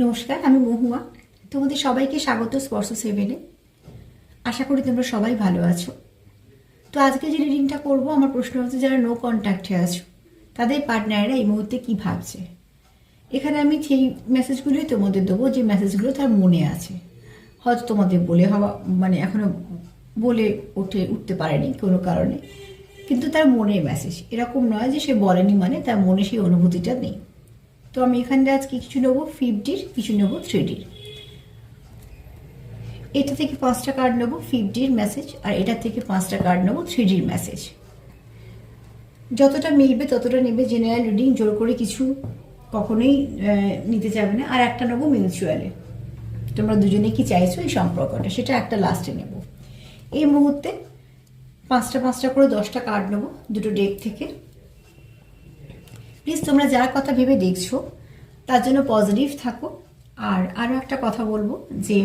নমস্কার, আমি মহুয়া। তোমাদের সবাইকে স্বাগত স্পর্শ সেভেনে। আশা করি তোমরা সবাই ভালো আছো। তো আজকে যে রিডিংটা করবো, আমার প্রশ্ন হচ্ছে যারা নো কন্ট্যাক্টে আছো তাদের পার্টনাররা এই মুহূর্তে কি ভাবছে। এখানে আমি সেই মেসেজগুলোই তোমাদের দেবো যে মেসেজগুলো তার মনে আছে। হয়তো তোমাদের বলে হওয়া এখনো বলে উঠতে পারেনি কোনো কারণে, কিন্তু তার মনের মেসেজ এরকম নয় যে সে বলেনি মানে তার মনে সেই অনুভূতিটা নেই। তো আমি এখানে আজকে কিছু নেবো 50-র, কিছু নেবো 3Dর। এটা থেকে 5টা কার্ড নেবো 50-র মেসেজ, আর এটা থেকে 5টা কার্ড নেবো 3Dর মেসেজ। যতটা মিলবে ততটা নেবে। জেনারেল রিডিং জোর করে কিছু কখনোই নিতে যাবে না। আর একটা নেবো মিউচুয়ালে, তোমরা দুজনে কি চাইছো এই সম্পর্কটা, সেটা একটা লাস্টে নেব। এই মুহূর্তে 5টা করে 10টা কার্ড নেবো দুটো ডেক থেকে। প্লিজ তোমরা যার কথা ভেবে দেখছো তার জন্য পজিটিভ থাকো। আর আরও একটা কথা বলবো যে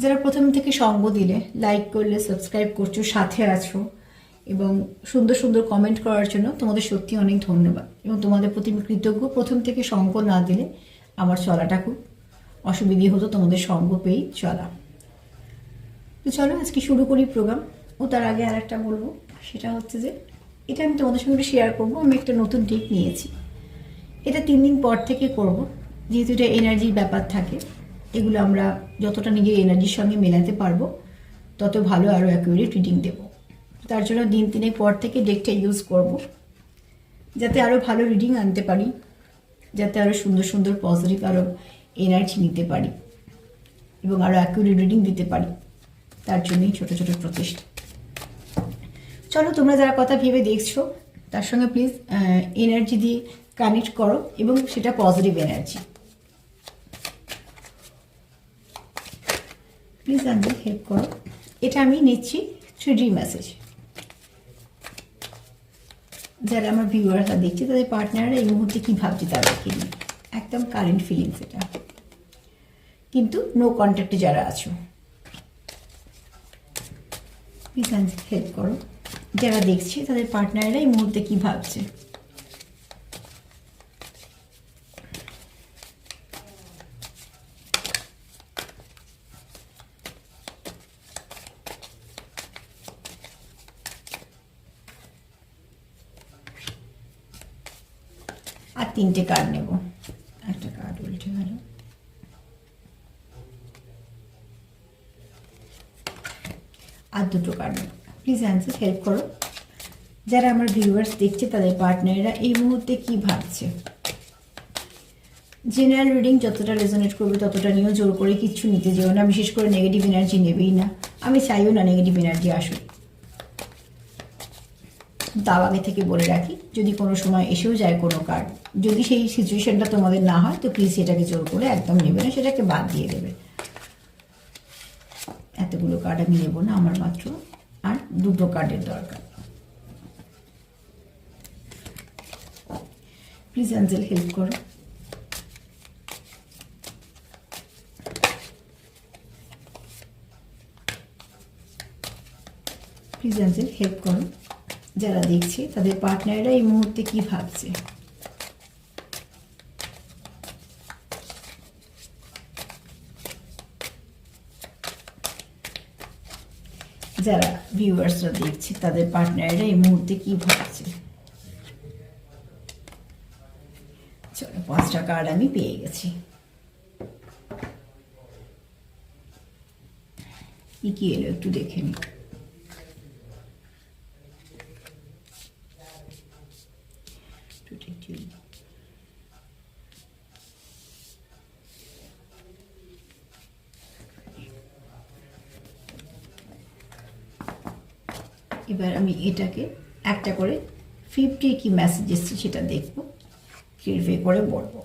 যারা প্রথম থেকে সঙ্গ দিলে, লাইক করলে, সাবস্ক্রাইব করছো, সাথে আছো এবং সুন্দর সুন্দর কমেন্ট করার জন্য তোমাদের সত্যি অনেক ধন্যবাদ এবং তোমাদের প্রতি কৃতজ্ঞ। প্রথম থেকে সঙ্গ না দিলে আমার চলাটা খুব অসুবিধে হতো, তোমাদের সঙ্গ পেয়েই চলা। তো চলো আজকে শুরু করি প্রোগ্রাম। ও তার আগে আর একটা বলবো, সেটা হচ্ছে যে এটা আমি তোমাদের সঙ্গে শেয়ার করবো। আমি একটা নতুন ডেক নিয়েছি, এটা 3 দিন পর থেকে করব, যেহেতু এটা এনার্জির ব্যাপার থাকে। এগুলো আমরা যতটা নিজের এনার্জির সঙ্গে মেলাতে পারবো তত ভালো আরও অ্যাকুরেট রিডিং দেবো। তার জন্য দিন 3 পর থেকে ডেকটা ইউজ করব, যাতে আরও ভালো রিডিং আনতে পারি, যাতে আরও সুন্দর সুন্দর পজিটিভ আরও এনার্জি নিতে পারি এবং আরও অ্যাকুরেট রিডিং দিতে পারি। তার জন্যই ছোটো ছোটো প্রচেষ্টা। চলো তোমরা যারা কথা ভেবে দেখছো তার সঙ্গে প্লিজ এনার্জি দিয়ে কানেক্ট করো এবং সেটা পজিটিভ এনার্জি। প্লিজ আমাকে হেল্প করো। এটা আমি নিচ্ছি 3D মেসেজ। যারা আমার ভিউয়াররা দেখছে তাদের পার্টনাররা এই মুহূর্তে কী ভাবছে তাদেরকে নিয়ে, একদম কারেন্ট ফিলিংস এটা, কিন্তু নো কন্ট্যাক্টে যারা আছো প্লিজ আমাকে হেল্প করো। যারা দেখছে তাদের পার্টনাররা এই মুহূর্তে কী ভাবছে। আর 3টে কার্ড নেব, একটা কার্ড উল্টে গেল। আর 2টো কার্ড নেব। প্লিজ অ্যান্সার হেল্প করো। যারা আমার ভিউয়ার্স দেখছে তাদের পার্টনাররা এই মুহূর্তে কি ভাবছে। জেনারেল রিডিং যতটা রেজোনেট করবে ততটা নিয়েও জোর করে কিচ্ছু নিতে যেও না, বিশেষ করে নেগেটিভ এনার্জি নেবেই না। আমি চাইও না নেগেটিভ এনার্জি আসুক। তাও আগে থেকে বলে রাখি, যদি কোনো সময় এসেও যায় কোনো কার্ড, যদি সেই সিচুয়েশনটা তোমাদের না হয় তো প্লিজ সেটাকে জোর করে একদম নেবে না, সেটাকে বাদ দিয়ে দেবে। এতগুলো কার্ড আমি নেবো না, আমার মাত্র আর 2টো কার্ডের দরকার। প্লিজ অ্যাঞ্জেল হেল্প করো। প্লিজ অ্যাঞ্জেল হেল্প করো। যারা দেখছে তাদের পার্টনাররা এই মুহূর্তে কি ভাবছে। যারা ভিউয়ার্সরা দেখছে তাদের পার্টনাররা এই মুহূর্তে কি ভাবছে। চলো 5টা কার্ড আমি পেয়ে গেছি। কি এলো একটু দেখে নি। এবার আমি এটাকে একটা করে 50 কি মেসেজ এসছে সেটা দেখবো, ক্লিয়ারিফাই করে বলবো।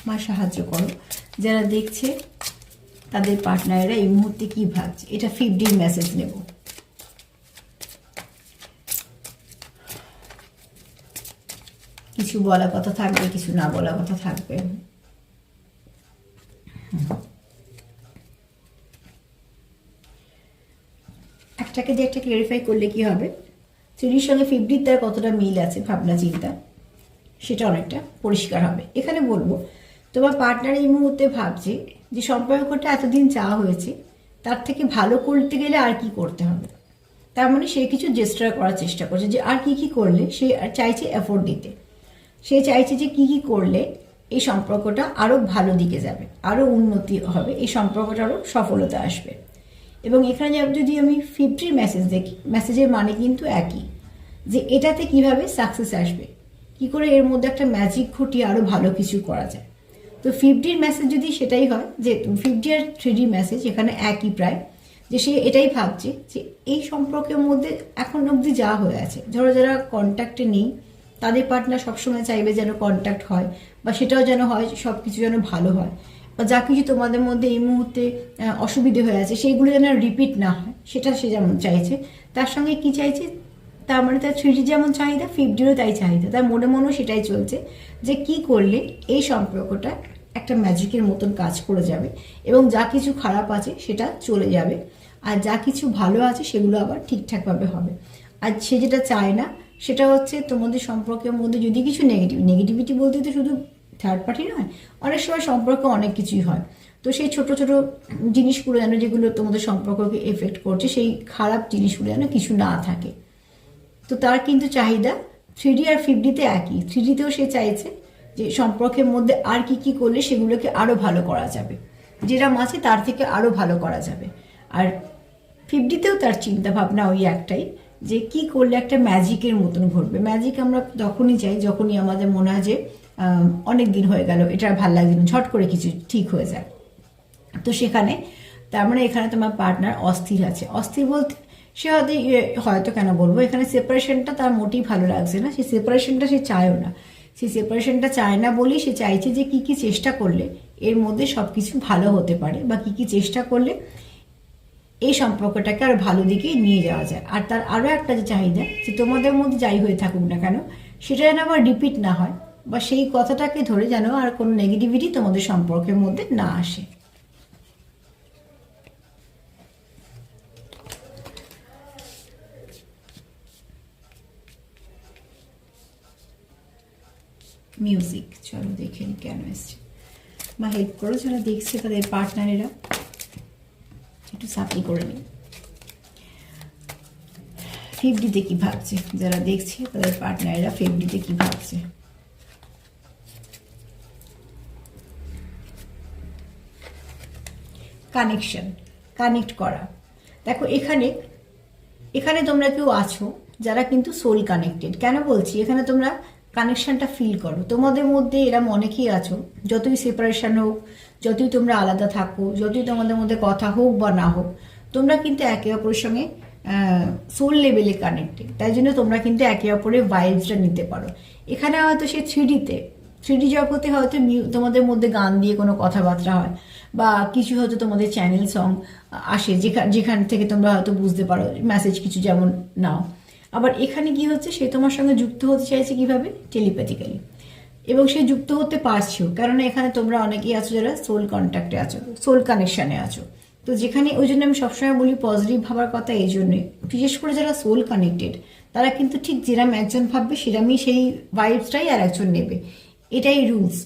মা সাহায্য করো। যারা দেখছে তাদের পার্টনাররা এই মুহূর্তে কি ভাবছে। এটা 50 মেসেজ নেব। কিছু বলা কথা থাকবে, কিছু না বলা কথা থাকবে। একটাকে দিয়ে একটা ক্লিয়ারিফাই করলে কি হবে, 3Dর সঙ্গে 50 তার কতটা মিল আছে ভাবনা চিন্তা, সেটা অনেকটা পরিষ্কার হবে। এখানে বলবো তোমার পার্টনার এই মুহূর্তে ভাবছে যে সম্পর্কটা এতদিন চাওয়া হয়েছে, তার থেকে ভালো করতে গেলে আর কি করতে হবে। তার মানে সে কিছু জেস্টার করার চেষ্টা করছে যে আর কি কি করলে সে চাইছে এফোর্ট দিতে। সে চাইছে যে কি কি করলে এই সম্পর্কটা আরও ভালো দিকে যাবে, আরও উন্নতি হবে, এই সম্পর্কটা আরও সফলতা আসবে। এবং এখানে যদি আমি 50 মেসেজ দেখি, মেসেজের মানে কিন্তু একই, যে এটাতে কিভাবে সাকসেস আসবে, কি করে এর মধ্যে একটা ম্যাজিক ঘটিয়ে আরও ভালো কিছু করা যায়। তো 50 মেসেজ যদি সেটাই হয় যে 50 আর 3D মেসেজ এখানে একই প্রায়, যে সে এটাই ভাবছে যে এই সম্পর্কের মধ্যে এখন অবধি যা হয়ে আছে, ধরো যারা কন্ট্যাক্টে নেই তাদের পার্টনার সবসময় চাইবে যেন কন্ট্যাক্ট হয়, বা সেটাও যেন হয়, সব কিছু যেন ভালো হয়, বা যা কিছু তোমাদের মধ্যে এই মুহূর্তে অসুবিধে হয়ে আছে সেইগুলো যেন রিপিট না হয়, সেটা সে যেমন চাইছে। তার সঙ্গে কি চাইছে, তার মানে তার 3D যেমন চাহিদা, 50রও তাই চাহিদা। তার মনে মনেও সেটাই চলছে যে কি করলে এই সম্পর্কটা একটা ম্যাজিকের মতন কাজ করে যাবে, এবং যা কিছু খারাপ আছে সেটা চলে যাবে, আর যা কিছু ভালো আছে সেগুলো আবার ঠিকঠাকভাবে হবে। আর সে যেটা চায় না সেটা হচ্ছে তোমাদের সম্পর্কের মধ্যে যদি কিছু নেগেটিভিটি বলতে তো শুধু থার্ড পার্টি নয়, অনেক সময় সম্পর্কে অনেক কিছুই হয়। তো সেই ছোট ছোট জিনিসগুলো যেন, যেগুলো তোমাদের সম্পর্ককে এফেক্ট করছে, সেই খারাপ জিনিসগুলো যেন কিছু না থাকে। তো তার কিন্তু চাহিদা 3D আর 50তে একই। 3Dতেও সে চাইছে যে সম্পর্কের মধ্যে আর কি কি করলে সেগুলোকে আরও ভালো করা যাবে, যেরকম আছে তার থেকে আরও ভালো করা যাবে। আর 50তেও তার চিন্তা ভাবনা ওই একটাই, যে কি করলে একটা ম্যাজিকের মতন ঘটবে। ম্যাজিক আমরা তখনই চাই যখনই আমাদের মনে হয় যে অনেক দিন হয়ে গেল, এটা আর ভালো লাগছে না, ঝট করে কিছু ঠিক হয়ে যায়। তো সেখানে তার মানে এখানে তোমার পার্টনার অস্থির আছে। অস্থির বলতে সে হয়তো কেন বলবো, এখানে সেপারেশনটা তার মোটেই ভালো লাগছে না, সেই সেপারেশনটা সে চায়ও না। সেই সেপারেশনটা চায় না বলেই সে চাইছে যে কি কি চেষ্টা করলে এর মধ্যে সব কিছু ভালো হতে পারে, বা কি কি চেষ্টা করলে এই সম্পর্কটাকে আর ভালো দিকে নিয়ে যাওয়া যায়। আর তার আরও একটা যে চাহিদা, যে তোমাদের মধ্যে যাই হয়ে থাকুক না কেন সেটা যেন আবার রিপিট না হয়, বা সেই কথাটাকে ধরে যেন আর কোনো নেগেটিভিটি তোমাদের সম্পর্কের মধ্যে না আসে। মিউজিক, চলো দেখে নি কেন এসছে, বা হেল্প করো যারা দেখছে তাদের পার্টনারেরা, একটু সাপ্লি করে নিই। 50তে কি ভাবছে যারা দেখছে তাদের পার্টনারেরা, 50তে কি ভাবছে। কানেকশন, কানেক্ট করা। দেখো এখানে এখানে তোমরা কেউ আছো যারা কিন্তু সোল কানেক্টেড। কেন বলছি, এখানে তোমরা কানেকশনটা ফিল করো। তোমাদের মধ্যে এরম অনেকেই আছো, যতই সেপারেশন হোক, যতই তোমরা আলাদা থাকো, যতই তোমাদের মধ্যে কথা হোক বা না হোক, তোমরা কিন্তু একে অপরের সঙ্গে সোল লেভেলে কানেক্টেড। তাই জন্য তোমরা কিন্তু একে অপরের ভাইবসটা নিতে পারো। এখানে হয়তো সে 3D জগতে হয়তো তোমাদের মধ্যে গান দিয়ে কোনো কথাবার্তা হয়, বা কিছু হয়তো তোমাদের চ্যানেল সং আসে, যেখান থেকে তোমরা হয়তো বুঝতে পারো মেসেজ কিছু যেমন নাও। আবার এখানে কি হচ্ছে, সে তোমার সঙ্গে যুক্ত হতে চাইছে কিভাবে, টেলিপ্যাথিক্যালি, এবং সে যুক্ত হতে পারছেও, কারণ এখানে তোমরা অনেকেই আছো যারা সোল কন্ট্যাক্টে আছো, সোল কানেকশনে আছো। তো যেখানে, ওই জন্য আমি সবসময় বলি পজিটিভ ভাবার কথা এই জন্যে, বিশেষ করে যারা সোল কানেক্টেড তারা কিন্তু ঠিক যেরাম একজন ভাববে সেরামই সেই ভাইবসটাই আর একজন নেবে, এটাই রুলস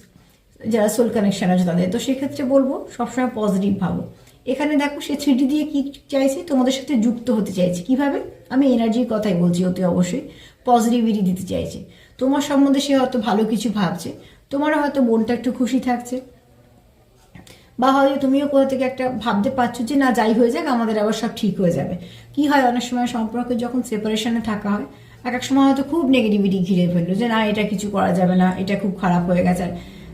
যারা সোল কানেকশন আছে তাদের। তো সেক্ষেত্রে বলবো সবসময় পজিটিভ ভাবো। এখানে দেখো সে 3D দিয়ে কি চাইছে, তোমাদের সাথে যুক্ত হতে চাইছে কিভাবে, আমি এনার্জির কথাই বলছি, অতি অবশ্যই পজিটিভিটি দিতে চাইছে। তোমার সম্বন্ধে সে হয়তো ভালো কিছু ভাবছে, তোমারও হয়তো মনটা একটু খুশি থাকছে, বা হয়তো তুমিও কোথা থেকে একটা ভাবতে পারছো যে না যাই হয়ে যাক আমাদের আবার সব ঠিক হয়ে যাবে। কি হয় অনেক সময় সম্পর্কে যখন সেপারেশনে থাকা হয়, এক সময় হয়তো খুব নেগেটিভিটি ঘিরে ফেললো যে না এটা কিছু করা যাবে না, এটা খুব খারাপ হয়ে গেছে।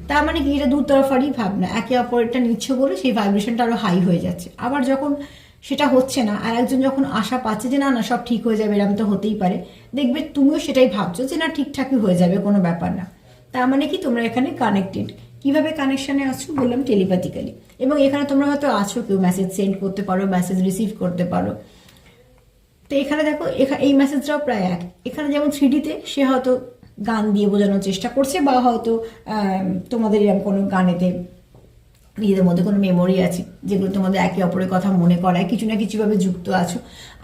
তার মানে কি, এটা দুতরফারই ভাবনা, একে অপরটা নিচ্ছে বলে সেই ভাইব্রেশনটা আরো হাই হয়ে যাচ্ছে। আবার যখন সেটা হচ্ছে না, আর একজন যখন আশা পাচ্ছে যে না না সব ঠিক হয়ে যাবে, এরকম তো হতেই পারে, দেখবে তুমিও সেটাই ভাবছো যে না ঠিকঠাকই হয়ে যাবে, কোনো ব্যাপার না। তার মানে কি, তোমরা এখানে কানেক্টেড। কিভাবে কানেকশনে আছো বললাম, টেলিপ্যাথিক্যালি। এবং এখানে তোমরা হয়তো আছো, কেউ মেসেজ সেন্ড করতে পারো, মেসেজ রিসিভ করতে পারো। তো এখানে দেখো এই মেসেজটাও প্রায় এক। এখানে যেমন 3Dতে সে হয়তো গান দিয়ে বোঝানোর চেষ্টা করছে, বা হয়তো তোমাদের এরকম কোনো গানেতে নিজেদের মধ্যে কোনো মেমোরি আছে যেগুলো তোমাদের একে অপরের কথা মনে করায়, কিছু না কিছুভাবে যুক্ত আছো।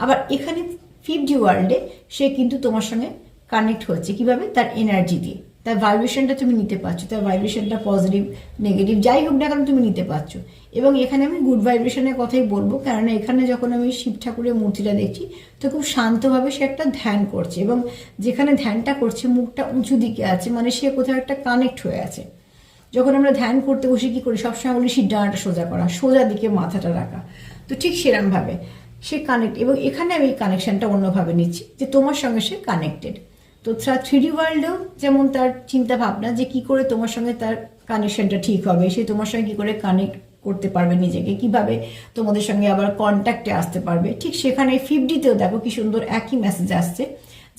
আবার এখানে 50 ওয়ার্ল্ডে সে কিন্তু তোমার সঙ্গে কানেক্ট হচ্ছে কিভাবে, তার এনার্জি দিয়ে। তার ভাইব্রেশনটা তুমি নিতে পারছো, তার ভাইব্রেশনটা পজিটিভ নেগেটিভ যাই হোক না কেন তুমি নিতে পারছো। এবং এখানে আমি গুড ভাইব্রেশনের কথাই বলবো, কেননা এখানে যখন আমি শিব ঠাকুরের মূর্তিটা দেখছি তো খুব শান্তভাবে সে একটা ধ্যান করছে, এবং যেখানে ধ্যানটা করছে মুখটা উঁচু দিকে আছে, মানে সে কোথাও একটা কানেক্ট হয়ে আছে। যখন আমরা ধ্যান করতে বসে কি করি, সবসময় বলি সিদ্ধাটা সোজা করা, সোজা দিকে মাথাটা রাখা, তো ঠিক সেরকমভাবে সে কানেক্ট। এবং এখানে আমি এই কানেকশনটা অন্যভাবে নিচ্ছি যে তোমার সঙ্গে সে কানেক্টেড। তো 3D ওয়ার্ল্ডেও যেমন তার চিন্তা ভাবনা যে কি করে তোমার সঙ্গে তার কানেকশনটা ঠিক হবে, সে তোমার সঙ্গে কি করে কানেক্ট করতে পারবে নিজেকে, কিভাবে তোমাদের সঙ্গে আবার কন্ট্যাক্টে আসতে পারবে, ঠিক সেখানে 5Dতেও দেখো কি সুন্দর একই মেসেজ আসছে,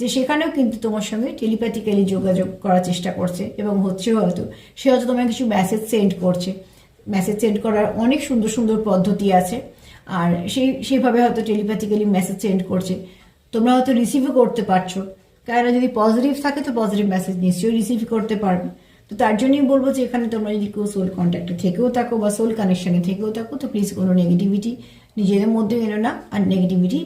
যে সেখানেও কিন্তু তোমার সঙ্গে টেলিপ্যাথিক্যালি যোগাযোগ করার চেষ্টা করছে, এবং হচ্ছে হয়তো সে হয়তো তোমায় কিছু মেসেজ সেন্ড করছে। মেসেজ সেন্ড করার অনেক সুন্দর সুন্দর পদ্ধতি আছে, আর সেইভাবে হয়তো টেলিপ্যাথিক্যালি মেসেজ সেন্ড করছে, তোমরা হয়তো রিসিভও করতে পারছো। কারণ যদি পজিটিভ থাকে তো পজিটিভ মেসেজ নিশ্চয়ই রিসিভ করতে পারবে। তো তার জন্যই বলবো যে এখানে তোমরা যদি কেউ সোল কন্ট্যাক্টে থেকেও থাকো বা সোল কানেকশনে থেকেও থাকো, তো প্লিজ কোনো নেগেটিভিটি নিজেদের মধ্যে এনো না, আর নেগেটিভিটি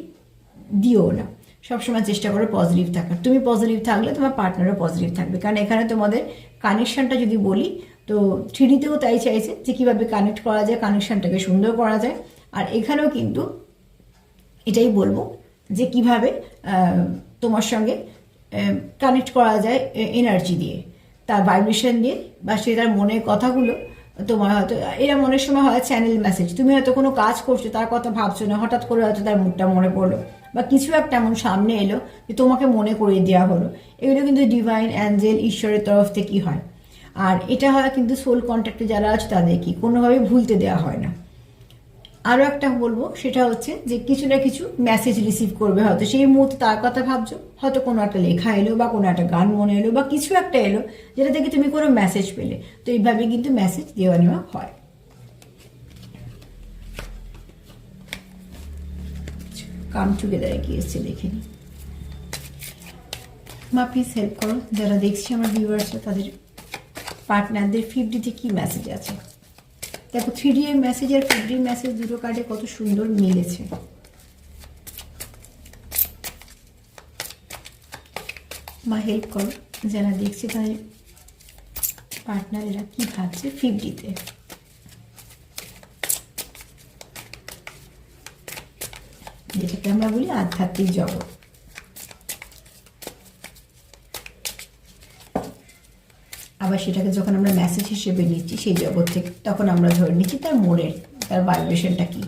দিও না। সবসময় চেষ্টা করো পজিটিভ থাকার। তুমি পজিটিভ থাকলে তোমার পার্টনারও পজিটিভ থাকবে, কারণ এখানে তোমাদের কানেকশনটা যদি বলি তো 3Dতেও তাই চাইছে যে কীভাবে কানেক্ট করা যায়, কানেকশনটাকে সুন্দর করা যায়। আর এখানেও কিন্তু এটাই বলবো যে কিভাবে তোমার সঙ্গে কানেক্ট করা যায় এনার্জি দিয়ে, তার ভাইব্রেশন দিয়ে, বা সে তার মনের কথাগুলো তোমার হয়তো এরা মনের সময় হয় চ্যানেল মেসেজ। তুমি হয়তো কোনো কাজ করছো, তার কথা ভাবছো না, হঠাৎ করে হয়তো তার মুখটা মনে পড়লো, বা কিছু একটা এমন সামনে এলো যে তোমাকে মনে করিয়ে দেওয়া হলো। এগুলো কিন্তু ডিভাইন অ্যাঞ্জেল ঈশ্বরের তরফ থেকেই হয়। আর এটা হয় কিন্তু সোল কন্ট্যাক্টে যারা আছে তাদের কি কোনোভাবেই ভুলতে দেওয়া হয় না। আরও একটা বলবো, সেটা হচ্ছে যে কিছু না কিছু মেসেজ রিসিভ করবে, হয়তো সেই মুহূর্তে তার কথা ভাবছো, হয়তো কোনো একটা লেখা এলো বা কোনো একটা গান মনে এলো বা কিছু একটা এলো যেটা থেকে তুমি কোনো মেসেজ পেলে, তো এইভাবে কিন্তু মেসেজ দেওয়া নেওয়া হয়। কাম টুগেদারে কি এসছে দেখে নি। মা প্লিজ হেল্প করো, যারা দেখছি আমার ভিউয়ার্সরা তাদের পার্টনারদের 5Dতে কি মেসেজ আছে। দেখো 3D এর মেসেজ আর 5D মেসেজ দুটো কার্ডে কত সুন্দর মিলেছে। মা হেল্প করো, যারা দেখছে তাদের পার্টনারেরা কি ভাবছে 5Dতে। যেটাকে আমরা বলি আধ্যাত্মিক জগৎ। আবার সেটাকে যখন আমরা মেসেজ হিসেবে নিচ্ছি সেই জগৎ থেকে, তখন আমরা ধরে নিচ্ছি তার মনের, তার ভাইব্রেশনটা কি,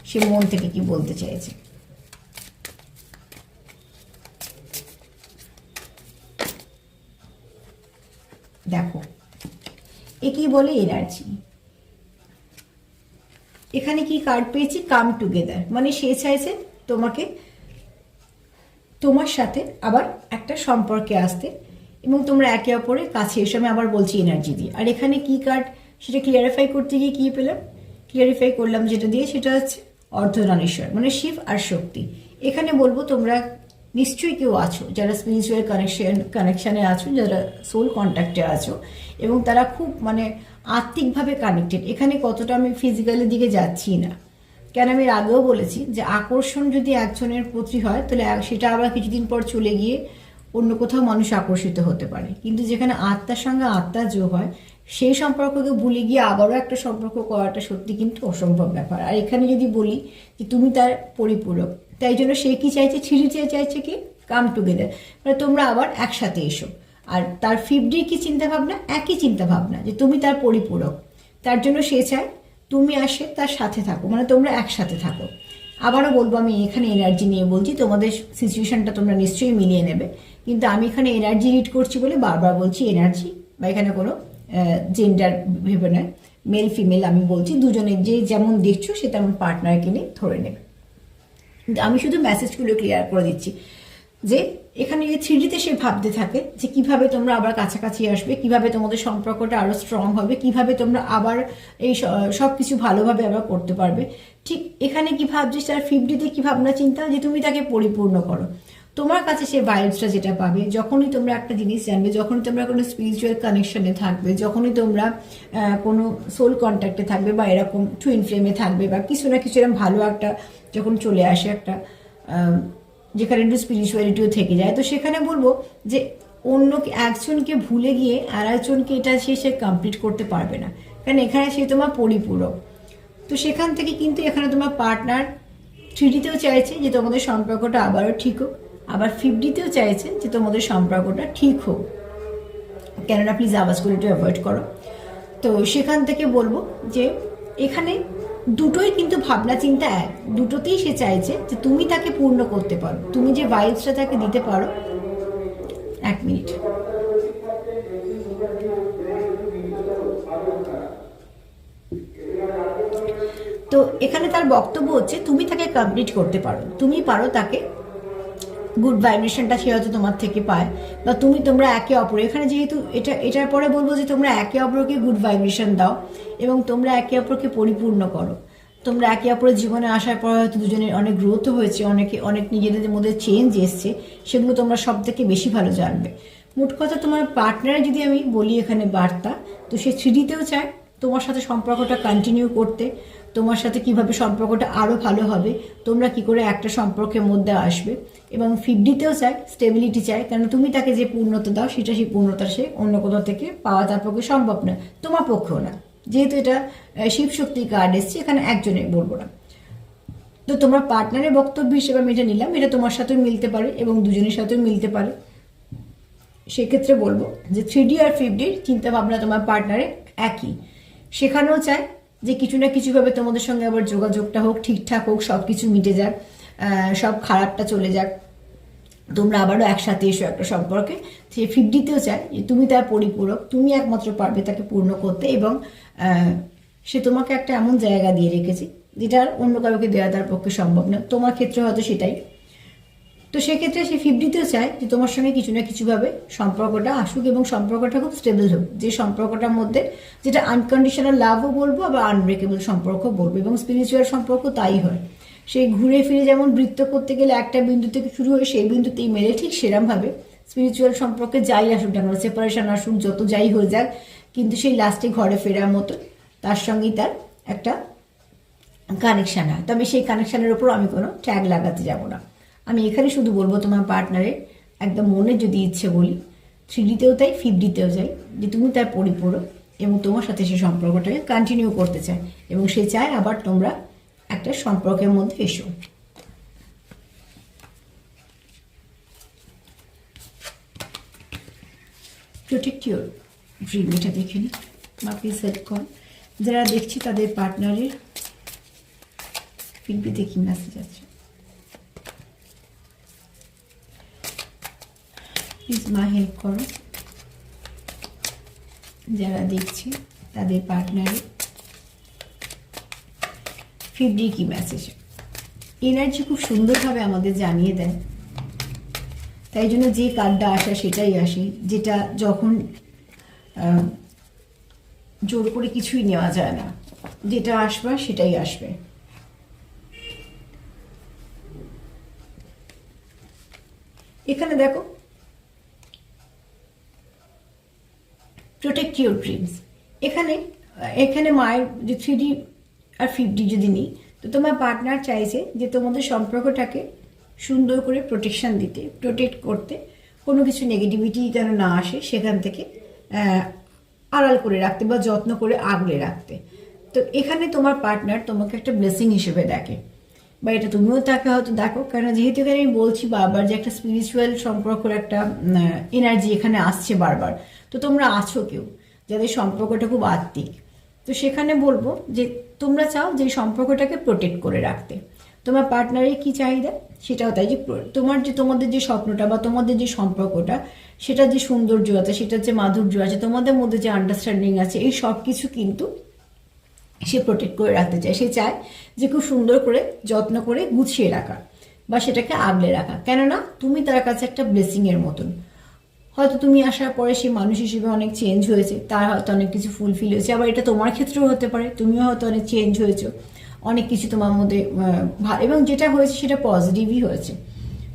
সে মন থেকে কি বলতে চাইছে। দেখো একেই বলে এনার্জি। এখানে কি কার্ড পেয়েছি, কাম টুগেদার, মানে সে চাইছে তোমাকে, তোমার সাথে আবার একটা সম্পর্কে আসতে, এবং তোমরা একে অপরের কাছে এসে, আমি আবার বলছি এনার্জি দিয়ে। আর এখানে কি কার্ড সেটা ক্লিয়ারিফাই করতে গিয়ে কি পেলাম, ক্লিয়ারিফাই করলাম যেটা দিয়ে, সেটা হচ্ছে অর্ধনারীশ্বর, মানে শিব আর শক্তি। এখানে বলবো তোমরা নিশ্চয়ই কেউ আছো যারা স্পিরিচুয়াল কানেকশনে আছো, যারা সোল কন্ট্যাক্টে আছো, এবং তারা খুব মানে আত্মিকভাবে কানেক্টেড। এখানে কতটা আমি ফিজিক্যালের দিকে যাচ্ছি না, কেন আমি এর আগেও বলেছি যে আকর্ষণ যদি একজনের প্রতি হয় তাহলে সেটা আবার কিছুদিন পর চলে গিয়ে অন্য কোথাও মানুষ আকর্ষিত হতে পারে, কিন্তু যেখানে আত্মার সঙ্গে আত্মার যোগ হয় সেই সম্পর্ককে ভুলে গিয়ে আবারও একটা সম্পর্ক করাটা সত্যি কিন্তু অসম্ভব ব্যাপার। আর এখানে যদি বলি যে তুমি তার পরিপূরক, তাই জন্য সে কি চাইছে, চাইছে কি কাম টুগেদার, মানে তোমরা আবার একসাথে এসো। আর তার 5D কি চিন্তা ভাবনা, একই চিন্তা ভাবনা যে তুমি তার পরিপূরক, তার জন্য সে চায় তুমি আসে তার সাথে থাকো, মানে তোমরা একসাথে থাকো। আবারও বলবো, আমি এখানে এনার্জি নিয়ে বলছি, তোমাদের সিচুয়েশনটা তোমরা নিশ্চয়ই মিলিয়ে নেবে, কিন্তু আমি এখানে এনার্জি রিড করছি বলে বারবার বলছি এনার্জি, বা এখানে কোনো জেন্ডার ভেবে নয়, মেল ফিমেল আমি বলছি, দুজনের যে যেমন দেখছো সে তেমন পার্টনারকে নিয়ে ধরে নেবে। আমি শুধু মেসেজগুলো ক্লিয়ার করে দিচ্ছি যে এখানে যে 3Dতে সে ভাবতে থাকে যে কিভাবে তোমরা আবার কাছাকাছি আসবে, কিভাবে তোমাদের সম্পর্কটা আরো স্ট্রং হবে, কিভাবে তোমরা আবার এই সব কিছু ভালোভাবে আবার করতে পারবে। ঠিক এখানে কি ভাবছিস তার 5Dতে কি ভাবনা চিন্তা, যে তুমি তাকে পরিপূর্ণ করো। তোমার কাছে সে ভাইবসটা যেটা পাবে, যখনই তোমরা একটা জিনিস জানবে, যখনই তোমরা কোনো স্পিরিচুয়াল কানেকশনে থাকবে, যখনই তোমরা কোনো সোল কন্ট্যাক্টে থাকবে, বা এরকম টুইন ফ্লেমে থাকবে, বা কিছু না কিছু এরকম ভালো একটা যখন চলে আসে একটা যেখানে একটু স্পিরিচুয়ালিটিও থেকে যায়, তো সেখানে বলবো যে অন্য একজনকে ভুলে গিয়ে আর একজনকে এটা সে কমপ্লিট করতে পারবে না, কারণ এখানে সে তোমার পরিপূরক। তো সেখান থেকে কিন্তু এখানে তোমার পার্টনার 3Dতেও চাইছে যে তোমাদের সম্পর্কটা আবারও ঠিক হোক, আবার 5Dতেও চাইছে যে তোমাদের সম্পর্কটা ঠিক হোক। কেননা প্লিজ আওয়াজগুলো একটু অ্যাভয়েড করো। তো সেখান থেকে বলবো যে এখানে দুটোই কিন্তু ভাবনা চিন্তা এক, দুটোতেই সে চাইছে যে তুমি তাকে পূর্ণ করতে পারো, তুমি যে ভাইবসটা তাকে দিতে পারো। 1 মিনিট। তো এখানে তার বক্তব্য হচ্ছে তুমি তাকে কমপ্লিট করতে পারো, তুমি পারো তাকে গুড ভাইব্রেশনটা সে হয়তো তোমার থেকে পায়, বা তোমরা একে অপরে, এখানে যেহেতু এটার পরে বলবো যে তোমরা একে অপরকে গুড ভাইব্রেশন দাও এবং তোমরা একে অপরকে পরিপূর্ণ করো। তোমরা একে অপরের জীবনে আসার পর হয়তো দুজনের অনেক গ্রোথ হয়েছে, অনেক নিজেদের মধ্যে চেঞ্জ এসছে, সেগুলো তোমরা সব থেকে বেশি ভালো জানবে। মোট কথা তোমার পার্টনারে যদি আমি বলি এখানে বার্তা, তো সে 3Dতেও চায় তোমার সাথে সম্পর্কটা কন্টিনিউ করতে, তোমার সাথে কিভাবে সম্পর্কটা আরও ভালো হবে, তোমরা কি করে একটা সম্পর্কের মধ্যে আসবে, এবং 5Dতেও চায় স্টেবিলিটি চায়, কারণ তুমি তাকে যে পূর্ণতা দাও সেটা সেই পূর্ণতা সে অন্য কোথাও থেকে পাওয়া তার পক্ষে সম্ভব না, তোমার পক্ষেও না, যেহেতু এটা শিব শক্তি কার্ড এসছে, এখানে একজনের বলবো না। তো তোমার পার্টনারের বক্তব্য হিসেবে আমি এটা নিলাম, এটা তোমার সাথেও মিলতে পারে এবং দুজনের সাথেও মিলতে পারে। সেক্ষেত্রে বলবো যে 3D আর 5Dর চিন্তা ভাবনা তোমার পার্টনারে একই, সেখানেও চায় যে কিছু না কিছুভাবে তোমাদের সঙ্গে আবার যোগাযোগটা হোক, ঠিকঠাক হোক, সব কিছু মিটে যাক, সব খারাপটা চলে যাক, তোমরা আবারও একসাথে এসো একটা সম্পর্কে। সে 5Dতেও চায় যে তুমি তার পরিপূরক, তুমি একমাত্র পারবে তাকে পূর্ণ করতে, এবং সে তোমাকে একটা এমন জায়গা দিয়ে রেখেছে যেটা আর অন্য কাউকে দেওয়া তার পক্ষে সম্ভব না, তোমার ক্ষেত্রে হয়তো সেটাই। তো সেক্ষেত্রে সে 5Dতেও চায় যে তোমার সঙ্গে কিছু না কিছুভাবে সম্পর্কটা আসুক এবং সম্পর্কটা খুব স্টেবল হোক, যে সম্পর্কটার মধ্যে যেটা আনকন্ডিশনাল লাভও বলবো, আবার আনব্রেকেবল সম্পর্ক বলবো, এবং স্পিরিচুয়াল সম্পর্ক তাই হয়। সেই ঘুরে ফিরে যেমন বৃত্ত করতে গেলে একটা বিন্দু থেকে শুরু হয়ে সেই বিন্দুতেই মেলে, ঠিক সেরকমভাবে স্পিরিচুয়াল সম্পর্কে যাই আসুক না, সেপারেশন আসুক, যত যাই হয়ে যাক, কিন্তু সেই লাস্টে ঘরে ফেরার মতো তার সঙ্গেই তার একটা কানেকশান হয়। তবে সেই কানেকশানের ওপর আমি কোনো ট্যাগ লাগাতে যাব না, আমি এখানে শুধু বলবো তোমার পার্টনারের একদম মনে যদি ইচ্ছে বলি, 3Dতেও তাই 5Dতেও চাই যে তুমি তার পরিপূরক এবং তোমার সাথে সে সম্পর্কটাকে কন্টিনিউ করতে চায়, এবং সে চায় আবার তোমরা একটা সম্পর্কের মধ্যে এসো। প্রোটেক্ট ইউর ড্রিম, এটা দেখে নি বা প্লিজ হেল্প কর। যারা দেখছি তাদের পার্টনারের ফিডব্যাকে কি মেসেজ আছে, প্লিজ মা হেল্প করো। যারা দেখছি তাদের পার্টনারের 5D কি মেসেজ, এনার্জি খুব সুন্দরভাবে আমাদের জানিয়ে দেয়, তাই জন্য যে কার্ডটা আসা সেটাই আসে, যেটা যখন জোর করে কিছুই নেওয়া যায় না, যেটা আসবে সেটাই আসবে। এখানে দেখো প্রোটেক্ট ইউর ড্রিমস, এখানে মায়ের যে 3D আর 5D যদি নিই, তো তোমার পার্টনার চাইছে যে তোমাদের সম্পর্কটাকে সুন্দর করে প্রোটেকশন দিতে, প্রোটেক্ট করতে, কোনো কিছু নেগেটিভিটি যেন না আসে সেখান থেকে আড়াল করে রাখতে বা যত্ন করে আগলে রাখতে। তো এখানে তোমার পার্টনার তোমাকে একটা ব্লেসিং হিসেবে দেখে, বা এটা তুমিও তাকে হয়তো দেখো, কেন যেহেতু এখানে আমি বলছি বারবার যে একটা স্পিরিচুয়াল সম্পর্কের একটা এনার্জি এখানে আসছে বারবার, তো তোমরা আছো কেউ যাদের সম্পর্কটা খুব আত্মিক, তো সেখানে বলবো যে তোমরা চাও যে সম্পর্কটাকে প্রোটেক্ট করে রাখতে। তোমার পার্টনারের কি চাহিদা সেটাও তাই, যে তোমাদের যে স্বপ্নটা বা তোমাদের যে সম্পর্কটা, সেটার যে সৌন্দর্য আছে, সেটার যে মাধুর্য আছে, তোমাদের মধ্যে যে আন্ডারস্ট্যান্ডিং আছে, এই সব কিছু কিন্তু সে প্রোটেক্ট করে রাখতে চায়। সে চায় যে খুব সুন্দর করে যত্ন করে গুছিয়ে রাখা বা সেটাকে আগলে রাখা, কেননা তুমি তার কাছে একটা ব্লেসিংয়ের মতন। হয়তো তুমি আসার পরে সেই মানুষ হিসেবে অনেক চেঞ্জ হয়েছে, তার হয়তো অনেক কিছু ফুলফিল হয়েছে, আবার এটা তোমার ক্ষেত্রেও হতে পারে, তুমিও হয়তো অনেক চেঞ্জ হয়েছো, অনেক কিছু তোমার মধ্যে এবং যেটা হয়েছে সেটা পজিটিভই হয়েছে।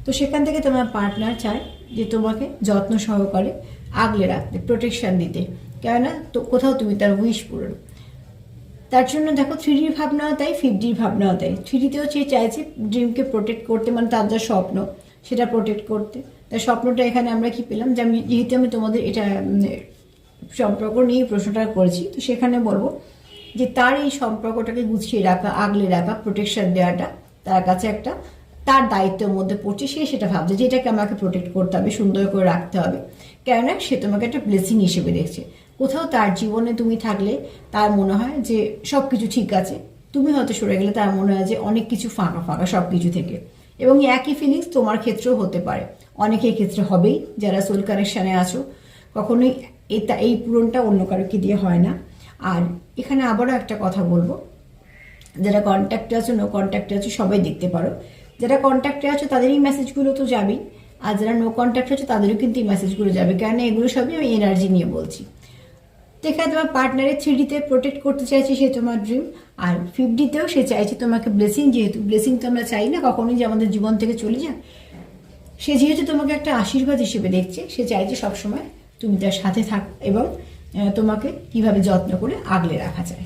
তো সেখান থেকে তোমার পার্টনার চায় যে তোমাকে যত্ন সহকারে আগলে রাখতে, প্রোটেকশন দিতে, কেননা তো কোথাও তুমি তার উইশ পূরণ। তার জন্য দেখো 3Dর ভাবনাও তাই, 5Dর ভাবনাও তাই। 3Dতেও সে চাইছে ড্রিমকে প্রোটেক্ট করতে, মানে তার যা স্বপ্ন সেটা প্রোটেক্ট করতে, তাই স্বপ্নটা এখানে আমরা কি পেলাম, যে যেহেতু আমি তোমাদের এটা সম্পর্ক নিয়ে প্রশ্নটা করেছি, তো সেখানে বলবো যে তার এই সম্পর্কটাকে গুছিয়ে রাখা, আগলে রাখা, প্রোটেকশন দেওয়াটা তার কাছে একটা তার দায়িত্বের মধ্যে পড়ছে। সে সেটা ভাবছে যে এটাকে আমাকে প্রোটেক্ট করতে হবে, সুন্দর করে রাখতে হবে, কেননা সে তোমাকে একটা ব্লেসিং হিসেবে দেখছে। কোথাও তার জীবনে তুমি থাকলে তার মনে হয় যে সব কিছু ঠিক আছে, তুমি হয়তো সরে গেলে তার মনে হয় যে অনেক কিছু ফাঁকা ফাঁকা সব কিছু থেকে। এবং একই ফিলিংস তোমার ক্ষেত্রেও হতে পারে, অনেকের ক্ষেত্রে হবেই যারা সোল কানেকশানে আছো। কখনোই এই পূরণটা অন্য কারোকে দিয়ে হয় না। আর এখানে আবারও একটা কথা বলবো, যারা কন্ট্যাক্টে আছো, নো কন্ট্যাক্টে আছো, সবাই দেখতে পারো। যারা কন্ট্যাক্টে আছো তাদের এই মেসেজগুলো তো যাবেই, আর যারা নো কন্ট্যাক্টে আছো তাদেরও কিন্তু এই মেসেজগুলো যাবে, কেন এগুলো সবই আমি এনার্জি নিয়ে বলছি। তো এখানে তোমার পার্টনারের 3Dতে প্রোটেক্ট করতে চাইছে সে তোমার ড্রিম, আর 5Dতেও সে চাইছে তোমাকে ব্লেসিং। যেহেতু ব্লেসিং তো আমরা চাই না কখনোই যে আমাদের জীবন থেকে চলে যায়, সে যেহেতু তোমাকে একটা আশীর্বাদ হিসেবে দেখছে, সে চাইছে সবসময় তুমি তার সাথে থাকো এবং তোমাকে কিভাবে যত্ন করে আগলে রাখা যায়।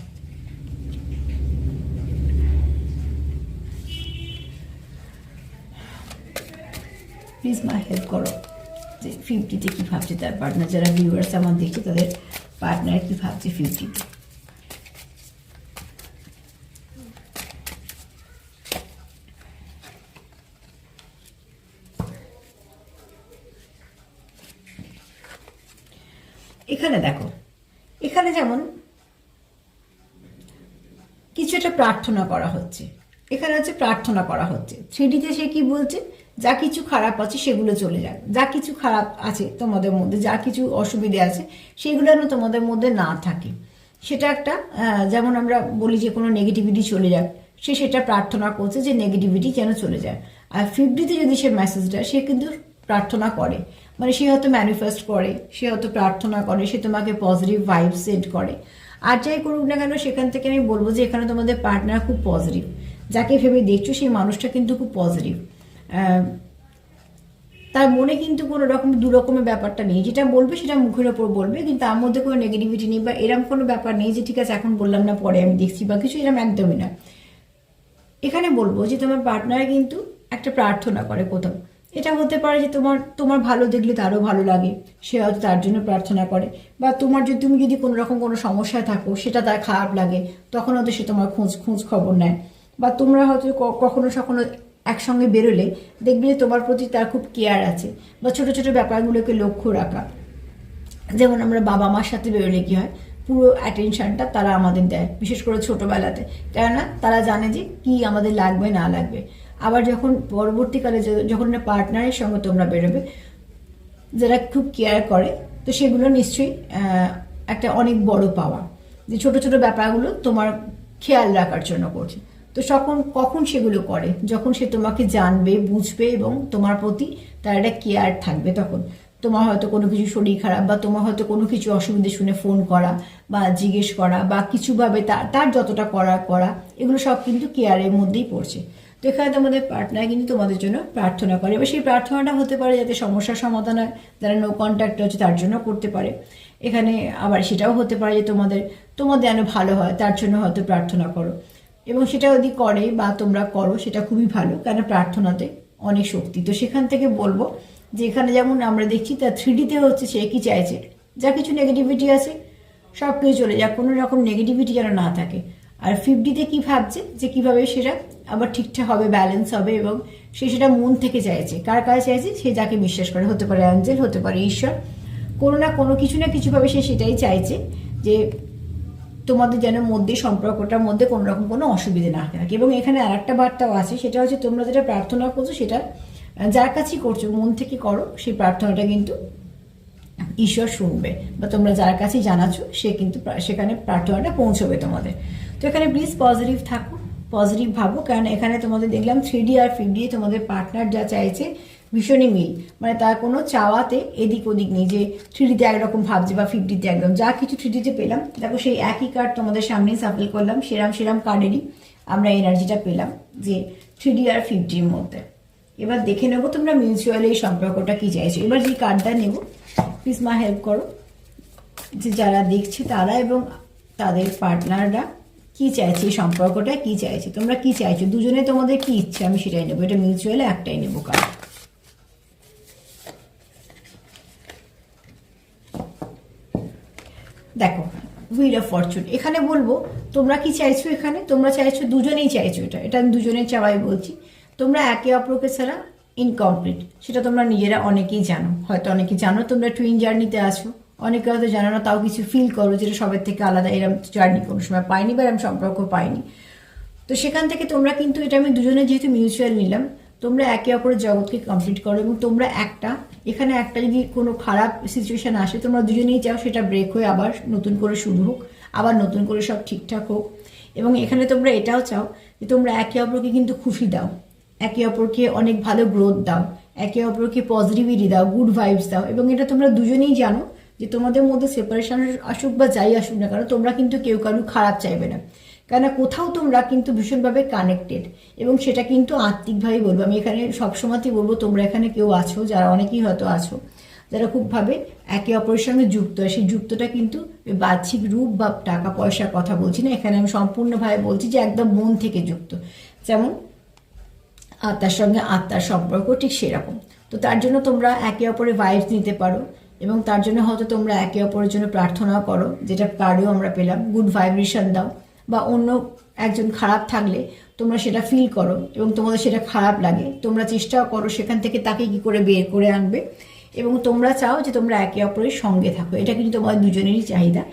প্লিজ মা হেল্প করো যে 50তে কী ভাবছে তার পার্টনার। যারা ভিউয়ার্স আমার দেখছে তাদের পার্টনার কী ভাবছে 50তে। এখানে দেখো, এখানে যেমন কিছু একটা প্রার্থনা করা হচ্ছে, এখানে হচ্ছে প্রার্থনা করা হচ্ছে। 3Dতে সে কি বলছে, যা কিছু খারাপ আছে সেগুলো চলে যাক, যা কিছু খারাপ আছে তোমাদের মধ্যে, যা কিছু অসুবিধে আছে সেগুলো যেন তোমাদের মধ্যে না থাকে। সেটা একটা যেমন আমরা বলি যে কোনো নেগেটিভিটি চলে যাক, সে সেটা প্রার্থনা করছে যে নেগেটিভিটি যেন চলে যায়। আর 50তে যদি সে মেসেজ দেয়, সে কিন্তু প্রার্থনা করে, মানে সে হয়তো ম্যানিফেস্ট করে, সে হয়তো প্রার্থনা করে, সে তোমাকে পজিটিভ ভাইব সেন্ড করে। আর যাই করুক না কেন, সেখান থেকে আমি বলবো যে এখানে তোমাদের পার্টনার খুব পজিটিভ। যাকে ভেবে দেখছো সেই মানুষটা কিন্তু খুব পজিটিভ। তার মনে কিন্তু কোনো রকম দুরকমের ব্যাপারটা নেই, যেটা বলবে সেটা মুখের ওপর বলবে, কিন্তু তার মধ্যে কোনো নেগেটিভিটি নেই বা এরকম কোনো ব্যাপার নেই যে ঠিক আছে এখন বললাম না পরে আমি দেখছি বা কিছু, এরকম একদমই না। এখানে বলবো যে তোমার পার্টনার কিন্তু একটা প্রার্থনা করে কোথাও। এটা হতে পারে যে তোমার ভালো দেখলে তারও ভালো লাগে, সে হয়তো তার জন্য প্রার্থনা করে, বা তুমি যদি কোনো রকম কোনো সমস্যায় থাকো সেটা তার খারাপ লাগে, তখন হয়তো সে তোমার খোঁজ খবর নেয়। বা তোমরা হয়তো কখনো একসঙ্গে বেরোলে দেখবে যে তোমার প্রতি তার খুব কেয়ার আছে, বা ছোট ছোট ব্যাপারগুলোকে লক্ষ্য রাখা। যেমন আমরা বাবা মার সাথে বেরোলে কি হয়, পুরো অ্যাটেনশনটা তারা আমাদের দেয়, বিশেষ করে ছোটোবেলাতে, কেননা তারা জানে যে কি আমাদের লাগবে না লাগবে। আবার যখন পরবর্তীকালে যখন পার্টনারের সঙ্গে তোমরা বেরোবে, যারা খুব কেয়ার করে, তো সেগুলো নিশ্চয়ই একটা অনেক বড় পাওয়া, যে ছোট ছোট ব্যাপারগুলো তোমার খেয়াল রাখার জন্য করছে। তো কখন সেগুলো করে, যখন সে তোমাকে জানবে, বুঝবে এবং তোমার প্রতি তার একটা কেয়ার থাকবে। তখন তোমার হয়তো কোনো কিছু শরীর খারাপ বা তোমার হয়তো কোনো কিছু অসুবিধে শুনে ফোন করা বা জিজ্ঞেস করা বা কিছুভাবে তার যতটা করা এগুলো সব কিন্তু কেয়ারের মধ্যেই পড়ছে। তো এখানে তোমাদের পার্টনার কিন্তু তোমাদের জন্য প্রার্থনা করে, এবার সেই প্রার্থনাটা হতে পারে যাতে সমস্যার সমাধান হয়, যারা নো কন্ট্যাক্টে হচ্ছে তার জন্য করতে পারে। এখানে আবার সেটাও হতে পারে যে তোমাদের যেন ভালো হয় তার জন্য হয়তো প্রার্থনা করো, এবং সেটা যদি করে বা তোমরা করো সেটা খুবই ভালো, কারণ প্রার্থনাতে অনেক শক্তি। তো সেখান থেকে বলবো যে এখানে যেমন আমরা দেখছি তার 3Dতে হচ্ছে সে কি চাইছে, যা কিছু নেগেটিভিটি আছে সব কিছু চলে যাক, কোনো রকম নেগেটিভিটি যেন না থাকে। আর 50তে কি ভাবছে যে কিভাবে সেটা আবার ঠিকঠাক হবে, ব্যালেন্স হবে, এবং সে সেটা মন থেকে চাইছে। কার কাছে চাইছে, সে যাকে বিশ্বাস করে, হতে পারে অ্যাঞ্জেল, হতে পারে ঈশ্বর, কোনো না কোনো কিছু না কিছুভাবে সে সেটাই চাইছে যে তোমাদের যেন মধ্যে সম্পর্কটার মধ্যে কোনো রকম কোনো অসুবিধা না থাকে। এবং এখানে আর একটা বার্তাও আছে, সেটা হচ্ছে তোমরা যেটা প্রার্থনা করছো সেটা যার কাছেই করছো মন থেকে করো, সেই প্রার্থনাটা কিন্তু ঈশ্বর শুনবে, বা তোমরা যার কাছেই জানাচ্ছো সে কিন্তু সেখানে প্রার্থনাটা পৌঁছবে তোমাদের। তো এখানে প্লিজ পজিটিভ থাকো, পজিটিভ ভাবো, কারণ এখানে তোমাদের দেখলাম 3D আর 5D তোমাদের পার্টনার যা চাইছে ভীষণই মিল, মানে তার কোনো চাওয়াতে এদিক ওদিক নেই যে 3Dতে একরকম ভাবছে বা 50তে একদম। যা কিছু 3Dতে পেলাম, দেখো সেই একই কার্ড তোমাদের সামনেই সাফল করলাম, সেরাম কার্ডেরই আমরা এনার্জিটা পেলাম যে 3D আর 50র মধ্যে। এবার দেখে নেবো তোমরা মিউচুয়ালি এই সম্পর্কটা কি চাইছো। এবার যে কার্ডটা নেব, প্লিজ মা হেল্প করো যে যারা দেখছে তারা এবং তাদের পার্টনাররা কি চাইছে, এই সম্পর্কটা কি চাইছে, তোমরা কি চাইছো, দুজনে তোমাদের কি ইচ্ছে, আমি সেটাই নেবো। এটা মিউচুয়ালি একটাই নেবো কার্ড। দেখো হুইল অফ ফরচুন, এখানে বলবো তোমরা কি চাইছো, এখানে তোমরা চাইছো, দুজনেই চাইছো, এটা আমি দুজনেই চাওয়াই বলছি, তোমরা একে অপরকে ছাড়া ইনকমপ্লিট, সেটা তোমরা নিজেরা অনেকেই জানো, হয়তো অনেকেই জানো তোমরা টুইন জার্নিতে আছো, অনেকে হয়তো জানো না, তাও কিছু ফিল করো যেটা সবার থেকে আলাদা, এরকম জার্নি কোনো সময় পাইনি বা এরকম সম্পর্ক পাইনি। তো সেখান থেকে তোমরা কিন্তু, এটা আমি দুজনে যেহেতু মিউচুয়াল নিলাম, তোমরা একে অপরের জগৎকে কমপ্লিট করো এবং তোমরা এখানে একটা যদি কোনো খারাপ সিচুয়েশন আসে, তোমরা দুজনেই চাও সেটা ব্রেক হয়ে আবার নতুন করে শুরু হোক, আবার নতুন করে সব ঠিকঠাক হোক। এবং এখানে তোমরা এটাও চাও যে তোমরা একে অপরকে কিন্তু খুশি দাও, একে অপরকে অনেক ভালো গ্রোথ দাও, একে অপরকে পজিটিভিটি দাও, গুড ভাইবস দাও। এবং এটা তোমরা দুজনেই জানো যে তোমাদের মধ্যে সেপারেশন আসুক বা যাই আসুক না কেন, তোমরা কিন্তু কেউ কারো খারাপ চাইবে না, কেননা কোথাও তোমরা কিন্তু ভীষণভাবে কানেক্টেড, এবং সেটা কিন্তু আত্মিকভাবেই বলবো আমি এখানে, সবসময়তেই বলবো তোমরা এখানে কেউ আছো, যারা অনেকেই হয়তো আছো, যারা খুবভাবে একে অপরের সঙ্গে যুক্ত হয়, সেই যুক্তটা কিন্তু বাহ্যিক রূপ বা টাকা পয়সার কথা বলছি না, এখানে আমি সম্পূর্ণভাবে বলছি যে একদম মন থেকে যুক্ত, যেমন আত্মার সঙ্গে আত্মার সম্পর্ক ঠিক সেরকম। তো তার জন্য তোমরা একে অপরের ভাইবস নিতে পারো, এবং তার জন্য হয়তো তোমরা একে অপরের জন্য প্রার্থনাও করো, যেটা কার্ডেও আমরা পেলাম, গুড ভাইব্রেশন দাও, বা অন্য একজন খারাপ থাকলে তোমরা সেটা ফিল করো এবং তোমাদের সেটা খারাপ লাগে, তোমরা চেষ্টাও করো সেখান থেকে তাকে কি করে বের করে আনবে, এবং তোমরা চাও যে তোমরা একে অপরের সঙ্গে থাকো, এটা কিন্তু তোমাদের দুজনেরই চাহিদা।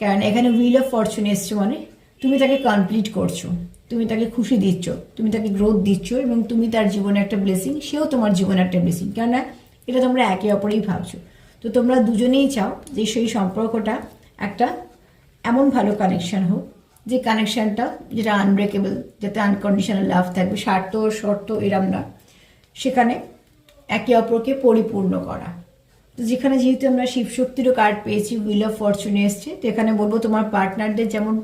কারণ এখানে হুইল অফ ফরচুন এসছে, মানে তুমি তাকে কমপ্লিট করছো, তুমি তাকে খুশি দিচ্ছ, তুমি তাকে গ্রোথ দিচ্ছ, এবং তুমি তার জীবনে একটা ব্লেসিং, সেও তোমার জীবনে একটা ব্লেসিং, কেননা এটা তোমরা একে অপরেই ভাবছো। তো তোমরা দুজনেই চাও যে সেই সম্পর্কটা একটা এমন ভালো কানেকশন হোক, যে কানেকশনটা যেটা আনব্রেকেবল, যাতে আনকন্ডিশনাল লাভ থাকবে, শর্ত এরম না, সেখানে একে অপরকে পরিপূর্ণ করা। তো যেখানে যেহেতু আমরা শিবশক্তিরও কার্ড পেয়েছি, হুইল অফ ফরচুনে এসছে, তো এখানে বলবো তোমার পার্টনারদের যেমন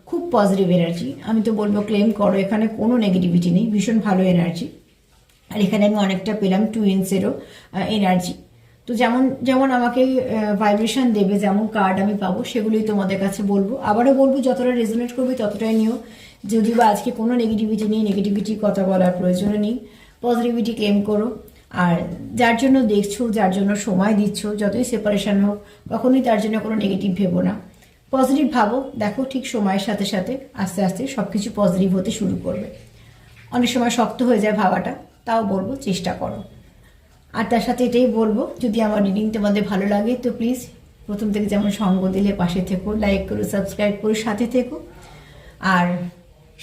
খুব পজিটিভ এনার্জি, আমি তো বলবো ক্লেম করো, এখানে কোনো নেগেটিভিটি নেই, ভীষণ ভালো এনার্জি। আর এখানে আমি অনেকটা পেলাম টুইন্সেরও এনার্জি। তো যেমন যেমন আমাকে ভাইব্রেশন দেবে, যেমন কার্ড আমি পাবো, সেগুলোই তোমাদের কাছে বলবো। আবারও বলবো যতটা রেজোনেট করবে ততটাই নিও, যদিও বা আজকে কোনো নেগেটিভিটি নেই, নেগেটিভিটি কথা বলার প্রয়োজন নেই, পজিটিভিটি ক্লেম করো। আর যার জন্য দেখছো, যার জন্য সময় দিচ্ছ, যতই সেপারেশন হোক, কখনোই তার জন্য কোনো নেগেটিভ ভেবো না, পজিটিভ ভাবো, দেখো ঠিক সময়ের সাথে সাথে আস্তে আস্তে সব কিছু পজিটিভ হতে শুরু করবে। অনেক সময় শক্ত হয়ে যায় ভাবাটা, তাও বলবো চেষ্টা করো। আর তার সাথে এটাই বলবো, যদি আমার রিডিং তোমাদের ভালো লাগে তো প্লিজ প্রথম থেকে যেমন সঙ্গ দিলে পাশে থেকো, লাইক করো, সাবস্ক্রাইব করো, সাথে থেকো। আর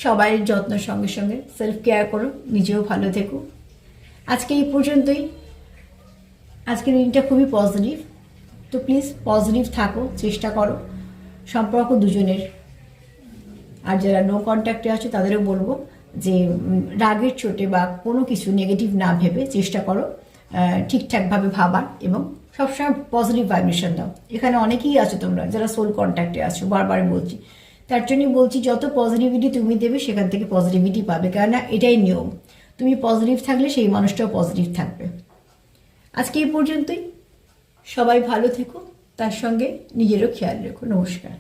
সবাই যত্নের সঙ্গে সঙ্গে সেলফ কেয়ার করো, নিজেও ভালো থেকো। আজকে এই পর্যন্তই, আজকের রিডিংটা খুবই পজিটিভ, তো প্লিজ পজিটিভ থাকো, চেষ্টা করো, সম্পর্ক দুজনের। আর যারা নো কন্ট্যাক্টে আছে তাদেরও বলবো যে রাগের চোটে বা কোনো কিছু নেগেটিভ না ভেবে চেষ্টা করো ঠিকঠাকভাবে ভাবার, এবং সবসময় পজিটিভ ভাইব্রেশন দাও। এখানে অনেকেই আছো তোমরা যারা সোল কন্ট্যাক্টে আছো, বারবার বলছি, তার জন্যই বলছি যত পজিটিভিটি তুমি দেবে সেখান থেকে পজিটিভিটি পাবে, কেননা এটাই নিয়ম, তুমি পজিটিভ থাকলে সেই মানুষটাও পজিটিভ থাকবে। আজকে এই পর্যন্তই, সবাই ভালো থেকো, তার সঙ্গে নিজেরও খেয়াল রেখো। নমস্কার।